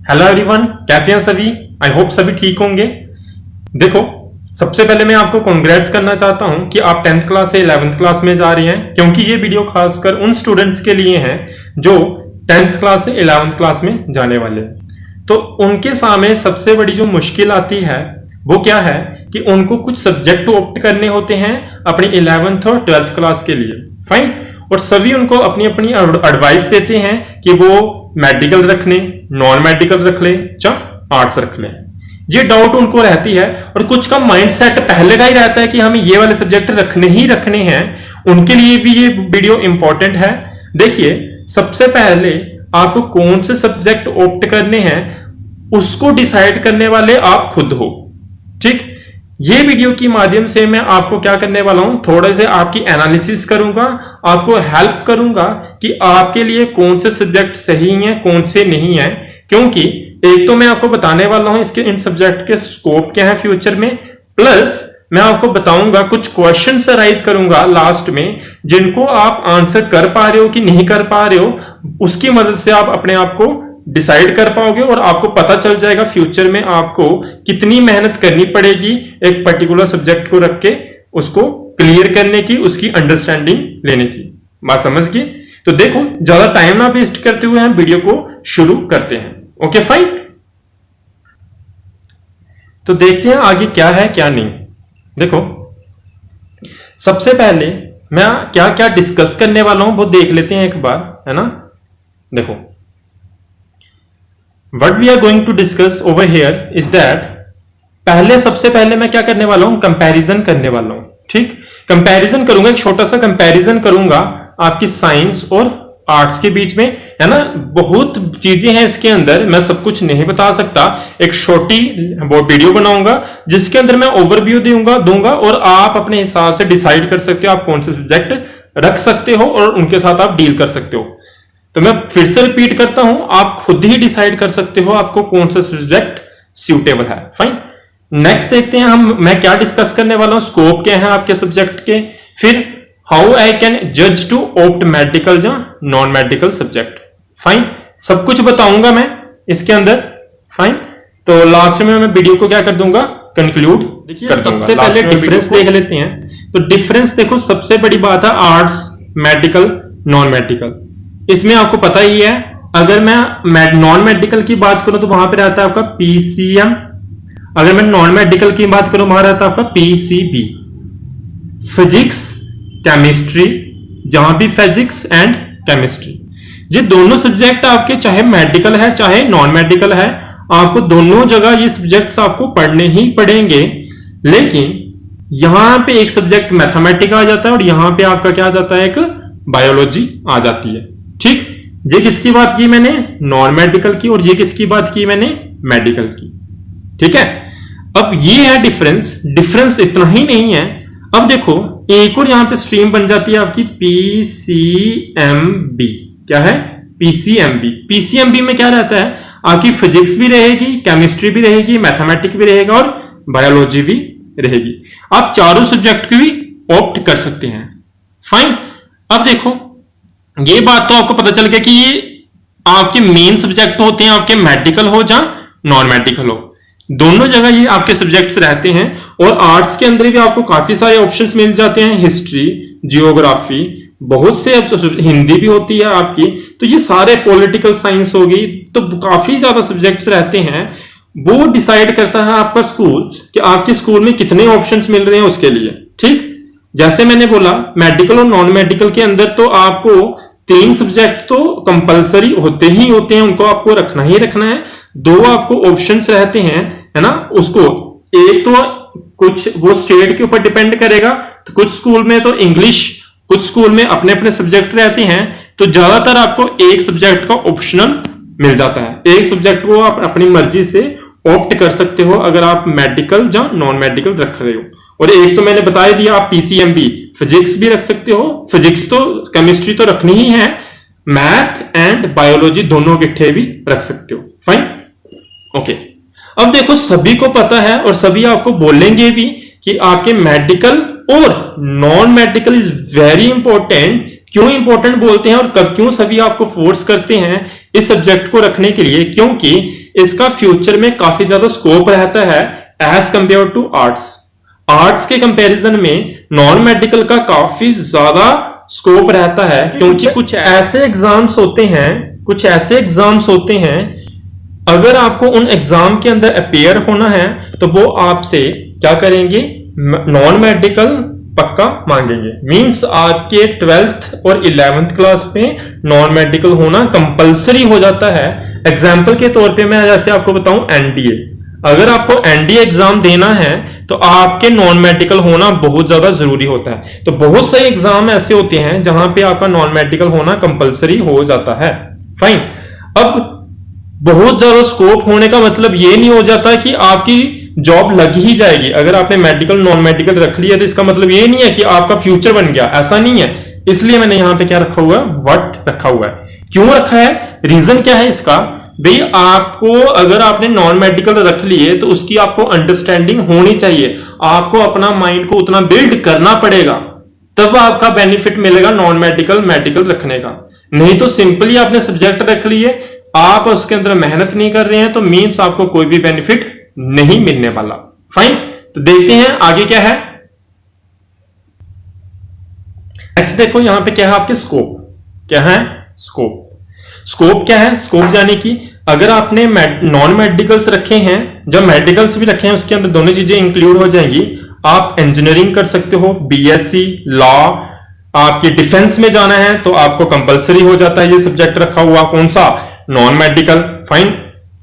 Hello everyone, कैसे हैं सभी। आई होप सभी ठीक होंगे। देखो, सबसे पहले मैं आपको कॉन्ग्रेट्स करना चाहता हूं कि आप 10th क्लास से 11th क्लास में जा रहे हैं, क्योंकि ये वीडियो खासकर उन स्टूडेंट्स के लिए है जो 10th क्लास से 11th क्लास में जाने वाले हैं। तो उनके सामने सबसे बड़ी जो मुश्किल आती है वो क्या है कि उनको कुछ सब्जेक्ट ऑप्ट करने होते हैं अपनी 11th और 12th क्लास के लिए। फाइन। और सभी उनको अपनी अपनी एडवाइस देते हैं कि वो मेडिकल रख लें, नॉन मेडिकल रख लें, चाहे आर्ट्स रख लें। ये डाउट उनको रहती है और कुछ का माइंडसेट पहले का ही रहता है कि हमें ये वाले सब्जेक्ट रखने ही रखने हैं। उनके लिए भी ये वीडियो इंपॉर्टेंट है। देखिए, सबसे पहले आपको कौन से सब्जेक्ट ऑप्ट करने हैं उसको डिसाइड करने वाले आप खुद हो। ठीक, ये वीडियो के माध्यम से मैं आपको क्या करने वाला हूं, थोड़े से आपकी एनालिसिस करूंगा, आपको हेल्प करूंगा कि आपके लिए कौन से सब्जेक्ट सही हैं, कौन से नहीं हैं। क्योंकि एक तो मैं आपको बताने वाला हूं इसके इन सब्जेक्ट के स्कोप क्या है फ्यूचर में, प्लस मैं आपको बताऊंगा कुछ क्वेश्चंस राइज करूंगा लास्ट में, जिनको आप आंसर कर पा रहे हो कि नहीं कर पा रहे हो, उसकी मदद से आप अपने आप को डिसाइड कर पाओगे और आपको पता चल जाएगा फ्यूचर में आपको कितनी मेहनत करनी पड़ेगी एक पर्टिकुलर सब्जेक्ट को रख के उसको क्लियर करने की, उसकी अंडरस्टैंडिंग लेने की। बात समझ गए? तो देखो, ज्यादा टाइम ना वेस्ट करते हुए हम वीडियो को शुरू करते हैं। Okay fine. तो देखते हैं आगे क्या है क्या नहीं। देखो, सबसे पहले मैं क्या क्या डिस्कस करने वाला हूं वो देख लेते हैं एक बार, है ना। देखो, what we are going to discuss over here is that सबसे पहले मैं क्या करने वाला हूं, कंपैरिजन करने वाला हूं। ठीक, कंपैरिजन करूंगा, एक छोटा सा कंपैरिजन करूंगा आपकी साइंस और आर्ट्स के बीच में, है ना। बहुत चीजें हैं इसके अंदर, मैं सब कुछ नहीं बता सकता। एक छोटी वो वीडियो बनाऊंगा जिसके अंदर मैं ओवरव्यू दूंगा और आप अपने हिसाब से डिसाइड कर सकते हो आप कौन से सब्जेक्ट रख सकते हो और उनके साथ आप डील कर सकते हो। तो मैं फिर से रिपीट करता हूं, आप खुद ही डिसाइड कर सकते हो आपको कौन सा सब्जेक्ट सूटेबल है। फाइन। नेक्स्ट देखते हैं मैं क्या डिस्कस करने वाला हूं, स्कोप क्या है आपके सब्जेक्ट के, फिर हाउ आई कैन जज टू ऑप्ट मेडिकल या नॉन मेडिकल सब्जेक्ट। फाइन, सब कुछ बताऊंगा मैं इसके अंदर। फाइन। तो लास्ट में मैं वीडियो को क्या कर दूंगा, कंक्लूड कर दूंगा। सबसे पहले डिफरेंस देख लेते हैं। तो डिफरेंस देखो, सबसे बड़ी बात है आर्ट्स, मेडिकल, नॉन मेडिकल। इसमें आपको पता ही है, अगर मैं नॉन मेडिकल की बात करूं तो वहां पे रहता है आपका पीसीएम, अगर मैं नॉन मेडिकल की बात करूं वहां रहता है आपका पीसीबी। फिजिक्स, केमिस्ट्री, जहां भी फिजिक्स एंड केमिस्ट्री, ये दोनों सब्जेक्ट आपके चाहे मेडिकल है चाहे नॉन मेडिकल है, आपको दोनों जगह ये सब्जेक्ट्स आपको पढ़ने ही पड़ेंगे। लेकिन यहां पे एक सब्जेक्ट मैथमेटिक्स आ जाता है और यहां पे आपका क्या आ जाता है, एक बायोलॉजी आ जाती है। ठीक, ये किसकी बात की मैंने, नॉन मेडिकल की, और ये किसकी बात की मैंने, मेडिकल की। ठीक है, अब ये है डिफरेंस। डिफरेंस इतना ही नहीं है, अब देखो एक और यहां पे स्ट्रीम बन जाती है आपकी पीसीएमबी। क्या है, पीसीएमबी। पीसीएमबी में क्या रहता है, आपकी फिजिक्स भी रहेगी, केमिस्ट्री भी रहेगी, मैथमेटिक्स भी रहेगा और बायोलॉजी भी रहेगी। आप चारों सब्जेक्ट को भी ऑप्ट कर सकते हैं। फाइन। अब देखो, ये बात तो आपको पता चल गया कि ये आपके मेन सब्जेक्ट होते हैं, आपके मेडिकल हो या नॉन मेडिकल हो, दोनों जगह ये आपके सब्जेक्ट्स रहते हैं। और आर्ट्स के अंदर भी आपको काफी सारे ऑप्शंस मिल जाते हैं, हिस्ट्री, जियोग्राफी, बहुत से, हिंदी भी होती है आपकी। तो ये सारे पॉलिटिकल साइंस हो गई, तो काफी ज्यादा सब्जेक्ट्स रहते हैं। वो डिसाइड करता है आपका स्कूल कि आपके स्कूल में कितने ऑप्शंस मिल रहे हैं उसके लिए। ठीक, जैसे मैंने बोला मेडिकल और नॉन मेडिकल के अंदर तो आपको 3 सब्जेक्ट तो कंपलसरी होते ही होते हैं, उनको आपको रखना ही रखना है। 2 आपको ऑप्शंस रहते हैं, है ना। उसको एक तो कुछ वो स्टेट के ऊपर डिपेंड करेगा, तो कुछ स्कूल में तो इंग्लिश, कुछ स्कूल में अपने अपने सब्जेक्ट रहते हैं। तो ज्यादातर आपको एक सब्जेक्ट का ऑप्शनल मिल जाता है, एक सब्जेक्ट को आप अपनी मर्जी से ऑप्ट कर सकते हो अगर आप मेडिकल या नॉन मेडिकल रख रहे हो। और एक तो मैंने बता दिया, आप पीसीएमबी, फिजिक्स भी रख सकते हो, फिजिक्स तो, केमिस्ट्री तो रखनी ही है, मैथ एंड बायोलॉजी दोनों इकट्ठे भी रख सकते हो। फाइन। ओके, अब देखो, सभी को पता है और सभी आपको बोलेंगे भी कि आपके मेडिकल और non medical is very important. क्यों इंपॉर्टेंट बोलते हैं और कब क्यों सभी आपको फोर्स करते हैं इस सब्जेक्ट को रखने के लिए, क्योंकि इसका फ्यूचर में काफी ज्यादा स्कोप रहता है as compare to arts. Arts के कंपैरिजन में नॉन मेडिकल का काफी ज्यादा स्कोप रहता है, क्योंकि कुछ ऐसे एग्जाम्स होते हैं अगर आपको उन एग्जाम के अंदर अपेयर होना है तो वो आपसे क्या करेंगे, नॉन मेडिकल पक्का मांगेंगे। मींस आपके 12th और 11th क्लास में नॉन मेडिकल होना कंपलसरी हो जाता है। एग्जाम्पल के तौर पे मैं जैसे आपको बताऊं एनडीए, अगर आपको एनडीए एग्जाम देना है तो आपके नॉन मेडिकल होना बहुत ज्यादा जरूरी होता है। तो बहुत सारे एग्जाम ऐसे होते हैं जहां पे आपका नॉन मेडिकल होना कंपलसरी हो जाता है। फाइन, अब बहुत ज्यादा स्कोप होने का मतलब ये नहीं हो जाता कि आपकी जॉब लग ही जाएगी। अगर आपने मेडिकल नॉन मेडिकल रख लिया तो इसका मतलब ये नहीं है कि आपका फ्यूचर बन गया, ऐसा नहीं है। इसलिए मैंने यहां पे क्या रखा हुआ है, व्हाट रखा हुआ है। क्यों रखा है, रीजन क्या है इसका, भाई आपको अगर आपने नॉन मेडिकल रख लिए तो उसकी आपको अंडरस्टैंडिंग होनी चाहिए, आपको अपना माइंड को उतना बिल्ड करना पड़ेगा, तब आपका बेनिफिट मिलेगा नॉन मेडिकल मेडिकल रखने का। नहीं तो सिंपली आपने सब्जेक्ट रख लिए, आप उसके अंदर मेहनत नहीं कर रहे हैं तो मींस आपको कोई भी बेनिफिट नहीं मिलने वाला। फाइन, तो देखते हैं आगे क्या है। नेक्स्ट देखो यहां पे क्या है आपके स्कोप, क्या है स्कोप। स्कोप क्या है, स्कोप जाने की अगर आपने नॉन मेडिकल्स रखे हैं, जब मेडिकल्स भी रखे हैं उसके अंदर दोनों चीजें इंक्लूड हो जाएंगी। आप इंजीनियरिंग कर सकते हो, बीएससी, लॉ, आपकी डिफेंस में जाना है तो आपको कंपलसरी हो जाता है ये सब्जेक्ट रखा हुआ, कौन सा, non medical. Fine,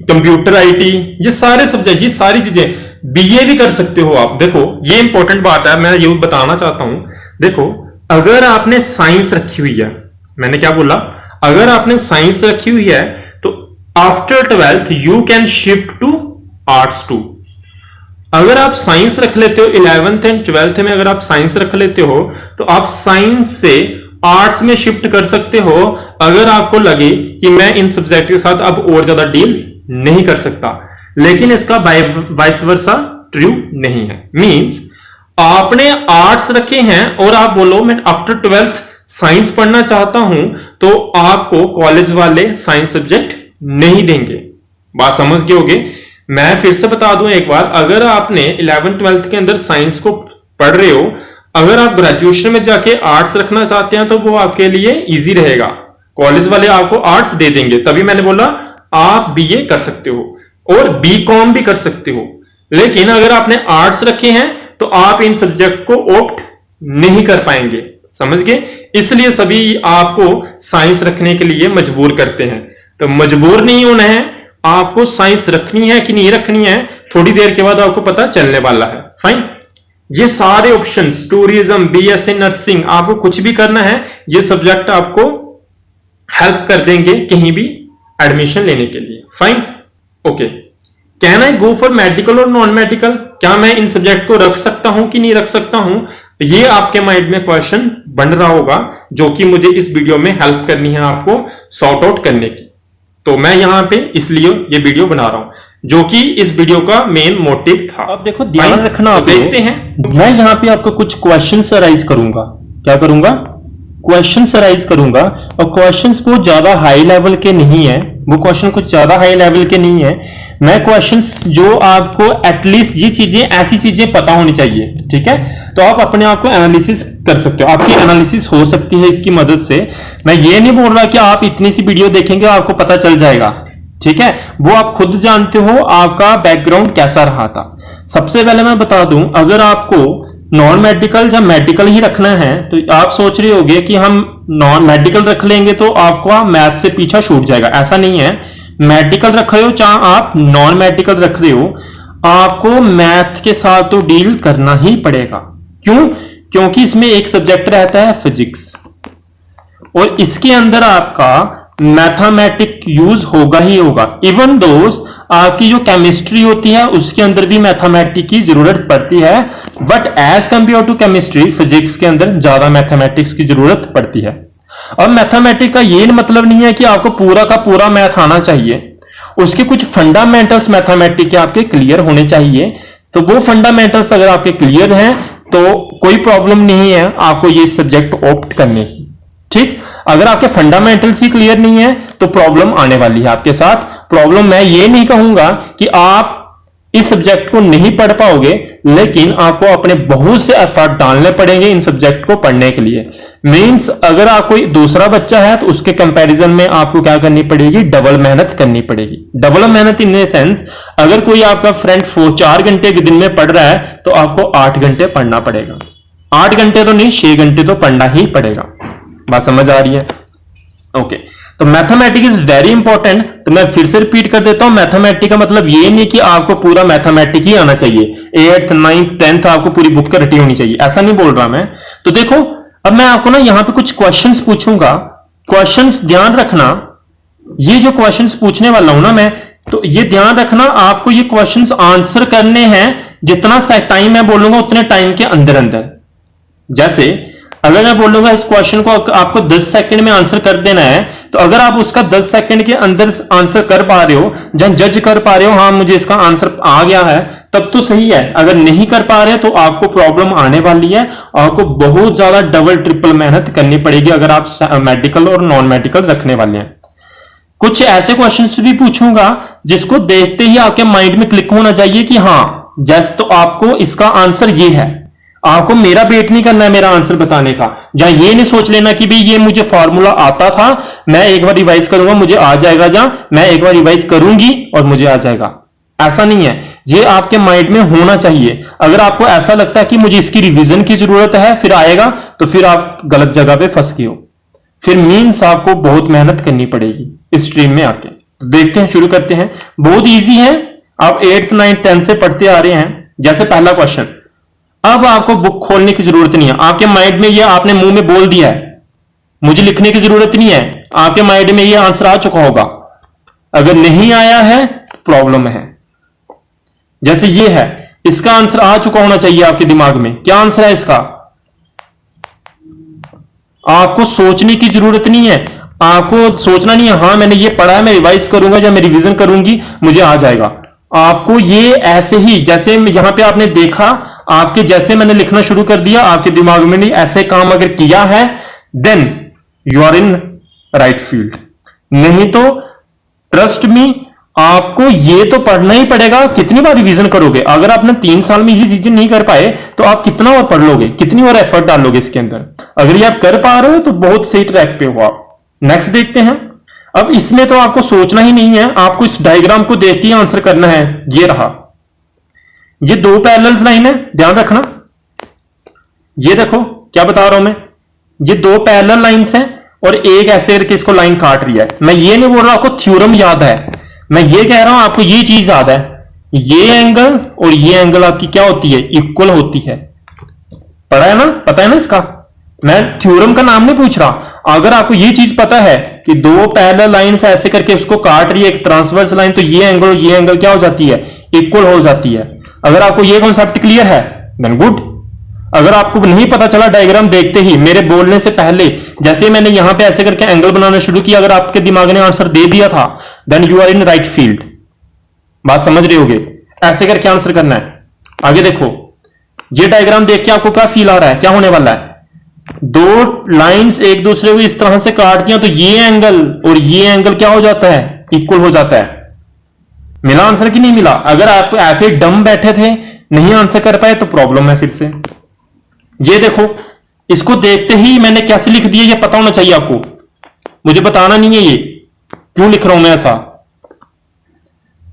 computer IT, ये सारे सब्जेक्ट, ये सारी चीजें, बीए भी कर सकते हो आप। देखो ये इंपॉर्टेंट बात है, मैं ये बताना चाहता हूं। देखो अगर आपने साइंस रखी हुई है, मैंने क्या बोला, अगर आपने साइंस रखी हुई है तो after 12th you can shift to arts too. अगर आप साइंस रख लेते हो 11th एंड 12th में, अगर आप साइंस रख लेते हो तो आप साइंस से आर्ट्स में शिफ्ट कर सकते हो अगर आपको लगे कि मैं इन सब्जेक्ट के साथ अब और ज्यादा डील नहीं कर सकता। लेकिन इसका वाइस वर्सा ट्रू नहीं है। मींस आपने आर्ट्स रखे हैं और आप बोलो मैं आफ्टर 12th साइंस पढ़ना चाहता हूं तो आपको कॉलेज वाले साइंस सब्जेक्ट नहीं देंगे। बात समझ गए होगे। मैं फिर से बता दूं एक बार, अगर आपने 11th 12th के अंदर साइंस को पढ़ रहे हो, अगर आप ग्रेजुएशन में जाके आर्ट्स रखना चाहते हैं तो वो आपके लिए इजी रहेगा, कॉलेज वाले आपको आर्ट्स दे देंगे। तभी मैंने बोला आप बीए कर सकते हो और बीकॉम भी कर सकते हो। लेकिन अगर आपने आर्ट्स रखे हैं तो आप इन सब्जेक्ट को ऑप्ट नहीं कर पाएंगे, समझ गए। इसलिए सभी आपको साइंस रखने के लिए मजबूर करते हैं। तो मजबूर नहीं होना है, आपको साइंस रखनी है कि नहीं रखनी है थोड़ी देर के बाद आपको पता चलने वाला है। फाइन, ये सारे ऑप्शंस, टूरिज्म, बीएससी नर्सिंग, आपको कुछ भी करना है ये सब्जेक्ट आपको हेल्प कर देंगे कहीं भी एडमिशन लेने के लिए। Fine, okay. Can I go for medical और नॉन मेडिकल, क्या मैं इन सब्जेक्ट को रख सकता हूं कि नहीं रख सकता हूं, ये आपके माइंड में क्वेश्चन बन रहा होगा जो कि मुझे इस वीडियो में हेल्प करनी है आपको सॉर्ट आउट करने की। तो मैं यहां पे इसलिए ये वीडियो बना रहा हूं जो कि इस वीडियो का मेन मोटिव था। अब देखो ध्यान रखना, तो देखते हैं। मैं यहां पे आपको कुछ क्वेश्चंस अराइज करूंगा। क्या करूंगा, क्वेश्चंस अराइज करूंगा। और क्वेश्चंस बहुत ज्यादा हाई लेवल के नहीं है, वो क्वेश्चन कुछ ज्यादा हाई लेवल के नहीं है। मैं क्वेश्चंस जो आपको एटलीस्ट ये चीजें, ऐसी चीजें पता होनी चाहिए, ठीक है। तो आप अपने आप को एनालिसिस कर सकते हो, आपकी एनालिसिस हो सकती है इसकी मदद से। मैं ये नहीं बोल रहा कि आप इतनी सी वीडियो देखेंगे आपको पता चल जाएगा, ठीक है। वो आप खुद जानते हो आपका बैकग्राउंड कैसा रहा था। सबसे पहले मैं बता दूं, अगर आपको नॉन मेडिकल या मेडिकल ही रखना है तो आप सोच रहे होगे कि हम नॉन मेडिकल रख लेंगे तो आपका मैथ से पीछा छूट जाएगा। ऐसा नहीं है। मेडिकल रख रहे हो चाहे आप नॉन मेडिकल रख रहे हो, आपको मैथ के साथ तो डील करना ही पड़ेगा। क्यों, क्योंकि इसमें एक सब्जेक्ट रहता है फिजिक्स और इसके अंदर आपका मैथमेटिक यूज होगा ही होगा। इवन दोस्त आपकी जो केमिस्ट्री होती है उसके अंदर भी मैथमेटिक्स की जरूरत पड़ती है, but as compare to chemistry physics के अंदर ज्यादा मैथमेटिक्स की जरूरत पड़ती है। और मैथमेटिक्स का ये मतलब नहीं है कि आपको पूरा का पूरा मैथ आना चाहिए, उसके कुछ फंडामेंटल्स मैथमेटिक्स के आपके क्लियर होने चाहिए। तो वो फंडामेंटल्स अगर आपके क्लियर हैं तो कोई प्रॉब्लम नहीं है आपको ये सब्जेक्ट ऑप्ट करने की, ठीक। अगर आपके फंडामेंटल्स ही क्लियर नहीं है तो प्रॉब्लम आने वाली है आपके साथ। प्रॉब्लम मैं ये नहीं कहूंगा कि आप इस सब्जेक्ट को नहीं पढ़ पाओगे, लेकिन आपको अपने बहुत से एफर्ट डालने पड़ेंगे इन सब्जेक्ट को पढ़ने के लिए। मींस अगर आप कोई दूसरा बच्चा है तो उसके कंपैरिजन में आपको क्या करनी पड़ेगी, डबल मेहनत करनी पड़ेगी। डबल मेहनत इन द सेंस, अगर कोई आपका फ्रेंड 4 घंटे के दिन में पढ़ रहा है तो आपको 8 घंटे पढ़ना पड़ेगा। 8 घंटे तो नहीं, 6 घंटे तो पढ़ना ही पड़ेगा। बात समझ आ रही है? ओके। तो मैथमेटिक्स इज वेरी इंपॉर्टेंट। तो मैं फिर से रिपीट कर देता हूं, मैथमेटिक्स का मतलब ये नहीं कि आपको पूरा मैथमेटिक्स ही आना चाहिए, 8th 9th 10th आपको पूरी बुक का रटी होनी चाहिए, ऐसा नहीं बोल रहा मैं। तो देखो अब मैं आपको ना यहां पे कुछ क्वेश्चंस पूछूंगा, क्वेश्चंस ध्यान रखना। ये जो क्वेश्चंस पूछने वाला हूं ना मैं, तो ये ध्यान रखना आपको ये क्वेश्चंस आंसर करने हैं, जितना टाइम मैं बोलूंगा उतने टाइम के अंदर अंदर। जैसे अगर मैं बोलूंगा इस क्वेश्चन को आपको 10 सेकंड में आंसर कर देना है, तो अगर आप उसका 10 सेकंड के अंदर आंसर कर पा रहे हो, जहां जज कर पा रहे हो हाँ मुझे इसका आंसर आ गया है, तब तो सही है। अगर नहीं कर पा रहे तो आपको प्रॉब्लम आने वाली है, आपको बहुत ज्यादा डबल ट्रिपल मेहनत करनी पड़ेगी अगर आप मेडिकल और नॉन मेडिकल रखने वाले हैं। कुछ ऐसे क्वेश्चंस भी पूछूंगा जिसको देखते ही आपके माइंड में क्लिक होना चाहिए कि हाँ जैसे तो आपको इसका आंसर ये है। आपको मेरा वेट नहीं करना है मेरा आंसर बताने का, जहां ये नहीं सोच लेना कि भाई ये मुझे फॉर्मूला आता था, मैं एक बार रिवाइज करूंगा मुझे आ जाएगा, जहां मैं एक बार रिवाइज करूंगी और मुझे आ जाएगा। ऐसा नहीं है, ये आपके माइंड में होना चाहिए। अगर आपको ऐसा लगता है कि मुझे इसकी रिवीजन की जरूरत है फिर आएगा, तो फिर आप गलत जगह पे फंस गए हो। फिर मीन्स आपको बहुत मेहनत करनी पड़ेगी इस स्ट्रीम में आके। तो देखते हैं, शुरू करते हैं। बहुत ईजी है, आप 8th 9th 10th से पढ़ते आ रहे हैं। जैसे पहला क्वेश्चन, अब आपको बुक खोलने की जरूरत नहीं है, आपके माइंड में ये आपने मुंह में बोल दिया है, मुझे लिखने की जरूरत नहीं है, आपके माइंड में ये आंसर आ चुका होगा। अगर नहीं आया है तो प्रॉब्लम है। जैसे ये है, इसका आंसर आ चुका होना चाहिए आपके दिमाग में। क्या आंसर है इसका? आपको सोचने की जरूरत नहीं है, आपको सोचना नहीं है हाँ मैंने ये पढ़ा है, मैं रिवाइज करूंगा या मैं रिवीजन करूंगी मुझे आ जाएगा। आपको ये ऐसे ही, जैसे यहां पे आपने देखा, आपके जैसे मैंने लिखना शुरू कर दिया, आपके दिमाग में नहीं ऐसे काम अगर किया है then you are in right field. नहीं तो ट्रस्ट मी, आपको ये तो पढ़ना ही पड़ेगा। कितनी बार रिवीजन करोगे? अगर आपने 3 साल में ये चीजें नहीं कर पाए तो आप कितना और पढ़ लोगे, कितनी और एफर्ट डालोगे इसके अंदर? अगर ये आप कर पा रहे हो तो बहुत सही ट्रैक पे हो आप। नेक्स्ट देखते हैं। अब इसमें तो आपको सोचना ही नहीं है, आपको इस डायग्राम को देख के आंसर करना है। ये रहा, ये 2 पैरेलल लाइन है, ध्यान रखना। ये देखो क्या बता रहा हूं मैं, ये 2 पैरेलल लाइंस हैं और एक ऐसे करके इसको लाइन काट रही है। मैं ये नहीं बोल रहा आपको थ्योरम याद है, मैं ये कह रहा हूं आपको ये चीज याद है, ये एंगल और ये एंगल आपकी क्या होती है, इक्वल होती है। पढ़ा है ना, पता है ना इसका? मैं थ्योरम का नाम नहीं पूछ रहा। अगर आपको ये चीज पता है कि 2 पैरेलल लाइंस ऐसे करके उसको काट रही है एक ट्रांसवर्स लाइन, तो ये एंगल और ये एंगल क्या हो जाती है, इक्वल हो जाती है। अगर आपको ये कॉन्सेप्ट क्लियर है देन गुड। अगर आपको नहीं पता चला डायग्राम देखते ही, मेरे बोलने से पहले, जैसे मैंने यहां पे ऐसे करके एंगल बनाना शुरू किया, अगर आपके दिमाग ने आंसर दे दिया था then you are in right field. बात समझ रहे होगे? ऐसे करके आंसर करना है। आगे देखो, ये डायग्राम देख के आपको क्या फील आ रहा है, क्या होने वाला है? 2 लाइंस एक दूसरे को इस तरह से काट दिया तो ये एंगल और ये एंगल क्या हो जाता है, इक्वल हो जाता है। मिला आंसर कि नहीं मिला? अगर आप ऐसे डम बैठे थे, नहीं आंसर कर पाए तो प्रॉब्लम है फिर से। ये देखो, इसको देखते ही मैंने कैसे लिख दिया ये पता होना चाहिए आपको, मुझे बताना नहीं है ये क्यों लिख रहा हूं मैं ऐसा।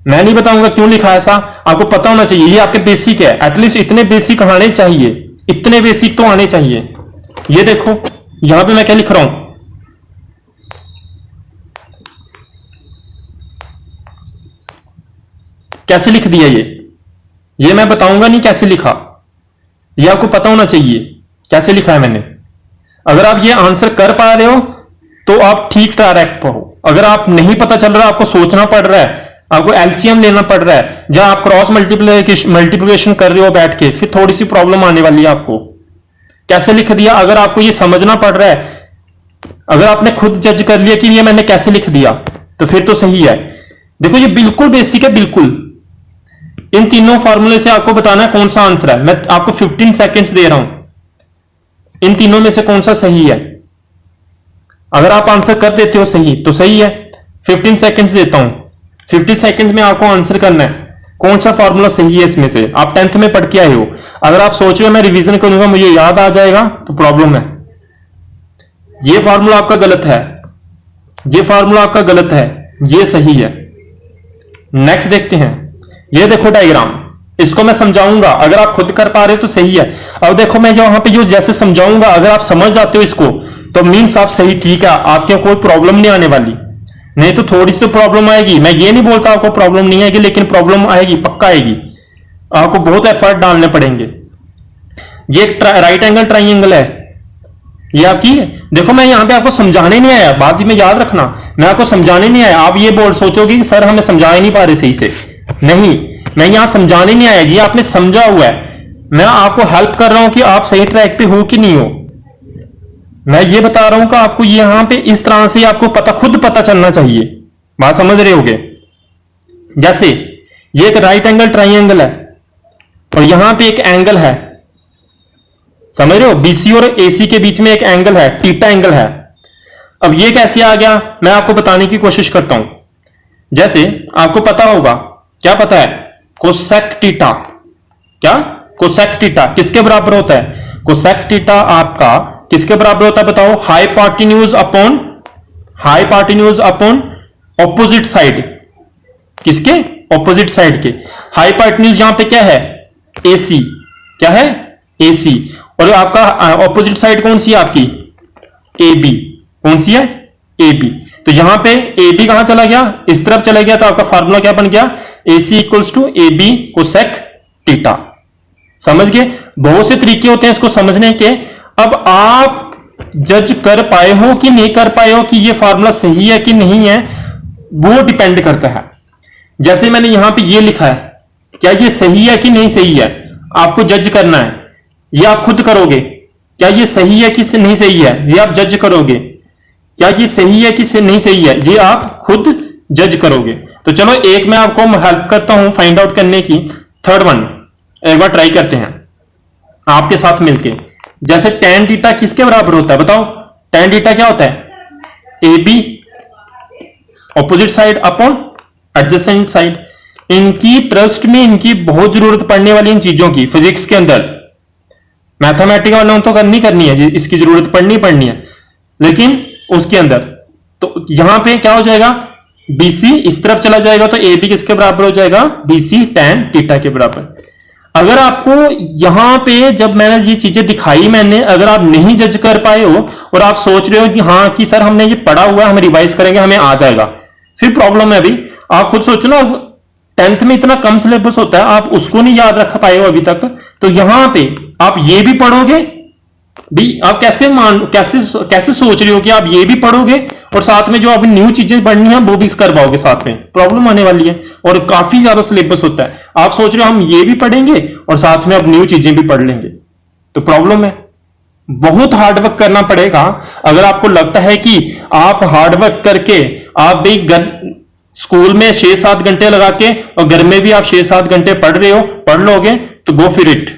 मैं नहीं बताऊंगा क्यों लिखा ऐसा, आपको पता होना चाहिए। ये आपके बेसिक है, एटलीस्ट इतने बेसिक आने चाहिए, इतने बेसिक तो आने चाहिए। ये देखो यहां पे मैं क्या लिख रहा हूं, कैसे लिख दिया ये मैं बताऊंगा नहीं कैसे लिखा, ये आपको पता होना चाहिए कैसे लिखा है मैंने। अगर आप ये आंसर कर पा रहे हो तो आप ठीक ट्रैक पर हो। अगर आप नहीं पता चल रहा, आपको सोचना पड़ रहा है, आपको एलसीएम लेना पड़ रहा है, जहां आप क्रॉस मल्टीप्लिकेशन कर रहे हो बैठ के, फिर थोड़ी सी प्रॉब्लम आने वाली है आपको। कैसे लिख दिया, अगर आपको ये समझना पड़ रहा है, अगर आपने खुद जज कर लिया कि ये मैंने कैसे लिख दिया, तो फिर तो सही है। देखो ये बिल्कुल बेसिक है, बिल्कुल। इन तीनों फार्मूले से आपको बताना है कौन सा आंसर है। मैं आपको 15 सेकेंड्स दे रहा हूं, इन तीनों में से कौन सा सही है। अगर आप आंसर कर देते हो सही तो सही है, 15 सेकंड्स देता हूं, 50 सेकंड्स में आपको आंसर करना है कौन सा फॉर्मूला सही है इसमें से। आप 10th में पढ़ के आए हो, अगर आप सोच रहे हो मैं रिवीजन करूंगा मुझे याद आ जाएगा तो प्रॉब्लम है। ये फार्मूला आपका गलत है, ये फार्मूला आपका गलत है, ये सही है। नेक्स्ट देखते हैं, ये देखो डायग्राम, इसको मैं समझाऊंगा, अगर आप खुद कर पा रहे हो तो सही है। अब देखो मैं जो वहां पे जो जैसे समझाऊंगा अगर आप समझ जाते हो इसको तो मीन्स आप सही, ठीक है, आपके कोई प्रॉब्लम नहीं आने वाली। नहीं तो थोड़ी सी तो प्रॉब्लम आएगी, मैं ये नहीं बोलता आपको प्रॉब्लम नहीं आएगी, लेकिन प्रॉब्लम आएगी, पक्का आएगी, आपको बहुत एफर्ट डालने पड़ेंगे। ये एक राइट एंगल ट्राइंगल है, ये आपकी, देखो मैं यहां पे आपको समझाने नहीं आया, बात में याद रखना, मैं आपको समझाने नहीं आया। आप ये बोल सोचोगे कि सर हमें समझा ही नहीं पा रहे सही से, नहीं, मैं यहां समझाने नहीं आया, ये आपने समझा हुआ है, मैं आपको हेल्प कर रहा हूं कि आप सही ट्रैक पे हो कि नहीं हो। मैं ये बता रहा हूं कि आपको यहां पे इस तरह से आपको पता, खुद पता चलना चाहिए, बात समझ रहे होगे। जैसे ये एक राइट एंगल ट्राइंगल है और यहां पे एक एंगल है, समझ रहे हो, बीसी और एसी के बीच में एक एंगल है, थीटा एंगल है। अब ये कैसे आ गया मैं आपको बताने की कोशिश करता हूं। जैसे आपको पता होगा, क्या पता है, कोसेक थीटा, क्या कोसेक थीटा किसके बराबर होता है? कोसेक थीटा आपका किसके बराबर होता है बताओ? हाइपोटेन्यूज अपॉन ऑपोजिट साइड, किसके? ऑपोजिट साइड के। हाइपोटेन्यूज यहां पे क्या है? एसी, क्या है? एसी। और आपका ऑपोजिट साइड कौन सी है आपकी? A B. कौन सी है? A B. तो यहां पे ए बी कहां चला गया? इस तरफ चला गया, तो आपका फार्मूला क्या बन गया? AC equals to A B cosec theta. समझ गए? बहुत से तरीके होते हैं इसको समझने के। अब आप जज कर पाए हो कि नहीं कर पाए हो कि ये फार्मूला सही है कि नहीं है, वो डिपेंड करता है। जैसे मैंने यहां पे ये लिखा है, क्या ये सही है कि नहीं सही है, आपको जज करना है। ये आप खुद करोगे, क्या ये सही है कि नहीं सही है, ये आप जज करोगे। क्या ये सही है कि नहीं सही है, ये आप खुद जज करोगे। तो चलो एक मैं आपको हेल्प करता हूं फाइंड आउट करने की। थर्ड वन एक बार ट्राई करते हैं आपके साथ मिलके। जैसे tan थीटा किसके बराबर होता है बताओ? tan थीटा क्या होता है? A B opposite side upon adjacent side. इनकी ट्रस्ट में, इनकी बहुत जरूरत पड़ने वाली इन चीजों की फिजिक्स के अंदर, मैथमेटिक्स वालों तो करनी है, इसकी जरूरत पड़नी है, लेकिन उसके अंदर तो यहां पे क्या हो जाएगा? BC इस तरफ चला जाएगा तो AB किसके बराबर हो जाएगा? BC tan थीटा के बराबर। अगर आपको यहां पे जब मैंने ये चीजें दिखाई मैंने, अगर आप नहीं जज कर पाए हो और आप सोच रहे हो कि हाँ कि सर हमने ये पढ़ा हुआ है, हम रिवाइज करेंगे हमें आ जाएगा, फिर प्रॉब्लम है। अभी आप खुद सोचो ना, 10th में इतना कम सिलेबस होता है, आप उसको नहीं याद रख पाए हो अभी तक, तो यहां पे आप ये भी पढ़ोगे भी, आप कैसे सोच रहे हो कि आप ये भी पढ़ोगे और साथ में जो अभी न्यू चीजें पढ़नी है वो भी कर पाओगे साथ में? प्रॉब्लम आने वाली है। और काफी ज्यादा सिलेबस होता है, आप सोच रहे हो हम ये भी पढ़ेंगे और साथ में अब न्यू चीजें भी पढ़ लेंगे, तो प्रॉब्लम है। बहुत हार्डवर्क करना पड़ेगा। अगर आपको लगता है कि आप हार्डवर्क करके आप भी स्कूल में 6-7 घंटे लगा के और घर में भी आप 6-7 घंटे पढ़ रहे हो, पढ़ लोगे तो गो फिर इट,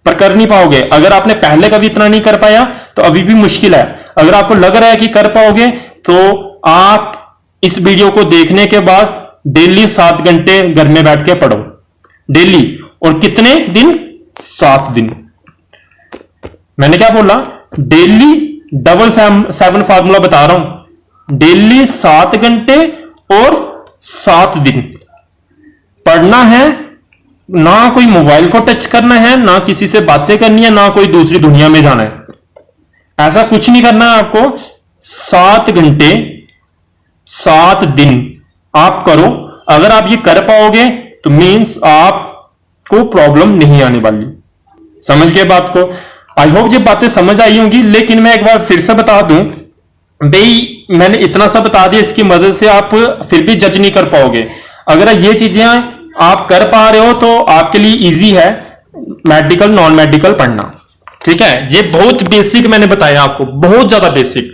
पर कर नहीं पाओगे। अगर आपने पहले कभी इतना नहीं कर पाया तो अभी भी मुश्किल है। अगर आपको लग रहा है कि कर पाओगे तो आप इस वीडियो को देखने के बाद डेली 7 घंटे घर में बैठ के पढ़ो, डेली। और कितने दिन? 7 दिन। मैंने क्या बोला? डेली 777 फार्मूला बता रहा हूं, डेली 7 घंटे और 7 दिन पढ़ना है। ना कोई मोबाइल को टच करना है, ना किसी से बातें करनी है, ना कोई दूसरी दुनिया में जाना है, ऐसा कुछ नहीं करना है आपको। 7 घंटे 7 दिन आप करो। अगर आप ये कर पाओगे तो मीन्स आपको प्रॉब्लम नहीं आने वाली। समझ गए बात को? आई होप ये बातें समझ आई होंगी। लेकिन मैं एक बार फिर से बता दूं भाई, मैंने इतना सा बता दिया, इसकी मदद से आप फिर भी जज नहीं कर पाओगे। अगर ये चीजें आप कर पा रहे हो तो आपके लिए इजी है मेडिकल नॉन मेडिकल पढ़ना, ठीक है। ये बहुत बेसिक मैंने बताया आपको, बहुत ज्यादा बेसिक।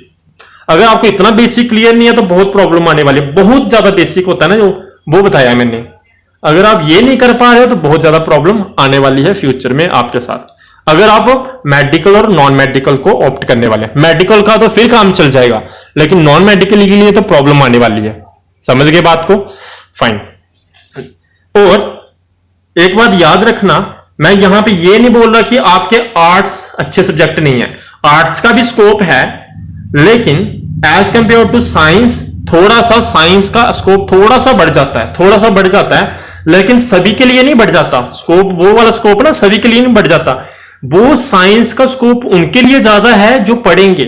अगर आपको इतना बेसिक क्लियर नहीं है तो बहुत प्रॉब्लम आने वाली है। बहुत ज्यादा बेसिक होता है ना जो, वो बताया मैंने। अगर आप ये नहीं कर पा रहे हो तो बहुत ज्यादा प्रॉब्लम आने वाली है फ्यूचर में आपके साथ। अगर आप मेडिकल और नॉन मेडिकल को ऑप्ट करने वाले हैं। मेडिकल का तो फिर काम चल जाएगा, लेकिन नॉन मेडिकल के लिए तो प्रॉब्लम आने वाली है। समझ गए बात को? फाइन। और एक बात याद रखना, मैं यहां पे ये नहीं बोल रहा कि आपके आर्ट्स अच्छे सब्जेक्ट नहीं है, आर्ट्स का भी स्कोप है, लेकिन एज कंपेयर टू साइंस थोड़ा सा साइंस का स्कोप थोड़ा सा बढ़ जाता है, थोड़ा सा बढ़ जाता है, लेकिन सभी के लिए नहीं बढ़ जाता स्कोप। वो वाला स्कोप ना सभी के लिए नहीं बढ़ जाता। वो साइंस का स्कोप उनके लिए ज्यादा है जो पढ़ेंगे,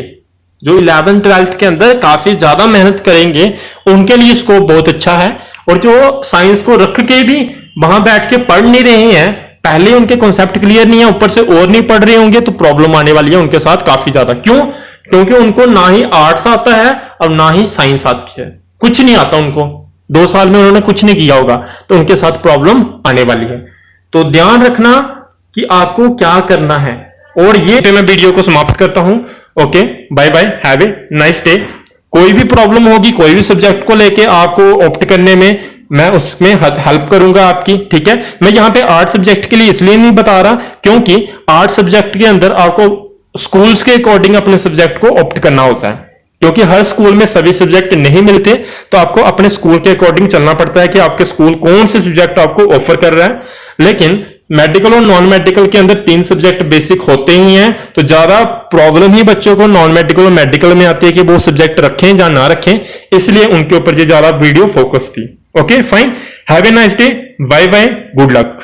जो 11th 12th के अंदर काफी ज्यादा मेहनत करेंगे, उनके लिए स्कोप बहुत अच्छा है। और जो साइंस को रख के भी वहां बैठ के पढ़ नहीं रहे हैं, पहले उनके कॉन्सेप्ट क्लियर नहीं है, ऊपर से और नहीं पढ़ रहे होंगे, तो प्रॉब्लम आने वाली है उनके साथ काफी ज्यादा। क्यों? क्योंकि उनको ना ही आर्ट्स आता है और ना ही साइंस आती है, कुछ नहीं आता उनको, 2 साल में उन्होंने कुछ नहीं किया होगा, तो उनके साथ प्रॉब्लम आने वाली है। तो ध्यान रखना कि आपको क्या करना है। और ये मैं वीडियो को समाप्त करता हूं। Okay, bye bye, have a nice day. कोई भी प्रॉब्लम होगी कोई भी सब्जेक्ट को लेके आपको ऑप्ट करने में, मैं उसमें हेल्प करूंगा आपकी, ठीक है। मैं यहां पे आर्ट सब्जेक्ट के लिए इसलिए नहीं बता रहा क्योंकि आर्ट सब्जेक्ट के अंदर आपको स्कूल्स के अकॉर्डिंग अपने सब्जेक्ट को ऑप्ट करना होता है, क्योंकि हर स्कूल में सभी सब्जेक्ट नहीं मिलते, तो आपको अपने स्कूल के अकॉर्डिंग चलना पड़ता है कि आपके स्कूल कौन से सब्जेक्ट आपको ऑफर कर रहा है। लेकिन मेडिकल और नॉन मेडिकल के अंदर 3 सब्जेक्ट बेसिक होते ही हैं, तो ज्यादा प्रॉब्लम ही बच्चों को नॉन मेडिकल और मेडिकल में आती है कि वो सब्जेक्ट रखें या ना रखें, इसलिए उनके ऊपर ये ज्यादा वीडियो फोकस थी। Okay fine, have a nice day, bye bye, good luck.